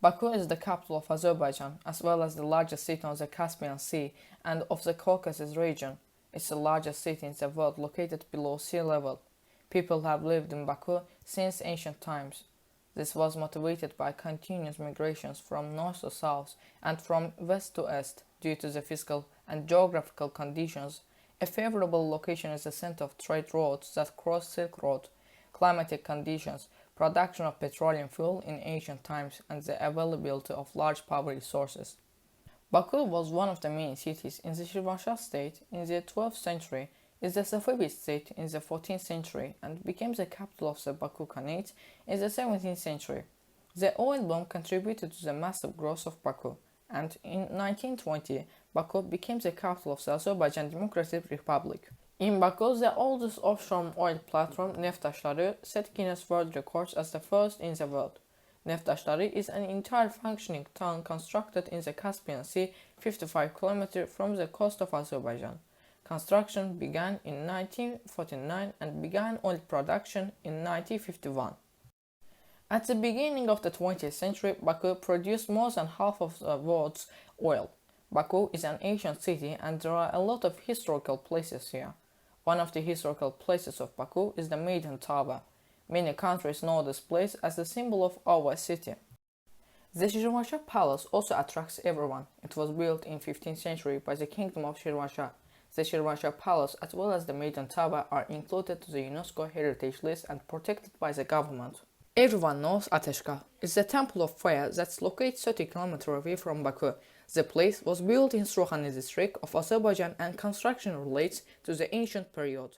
Baku is the capital of Azerbaijan, as well as the largest city on the Caspian Sea and of the Caucasus region. It's the largest city in the world located below sea level. People have lived in Baku since ancient times. This was motivated by continuous migrations from north to south and from west to east due to the physical and geographical conditions. A favorable location is the center of trade routes that cross Silk Road, climatic conditions, production of petroleum fuel in ancient times, and the availability of large power resources. Baku was one of the main cities in the Shirvanshah state in the 12th century, is the Safavid state in the 14th century, and became the capital of the Baku Khanate in the 17th century. The oil boom contributed to the massive growth of Baku, and in 1920, Baku became the capital of the Azerbaijan Democratic Republic. In Baku, the oldest offshore oil platform, Neftaşları, set Guinness World Records as the first in the world. Neftaşları is an entire functioning town constructed in the Caspian Sea, 55 km from the coast of Azerbaijan. Construction began in 1949 and began oil production in 1951. At the beginning of the 20th century, Baku produced more than half of the world's oil. Baku is an ancient city and there are a lot of historical places here. One of the historical places of Baku is the Maiden Tower. Many countries know this place as the symbol of our city. The Shirvanshah Palace also attracts everyone. It was built in 15th century by the Kingdom of Shirvanshah. The Shirvanshah Palace as well as the Maiden Tower are included to the UNESCO Heritage List and protected by the government. Everyone knows Ateşkal. It's the temple of fire that's located 30 km away from Baku. The place was built in Srohani district of Azerbaijan and construction relates to the ancient period.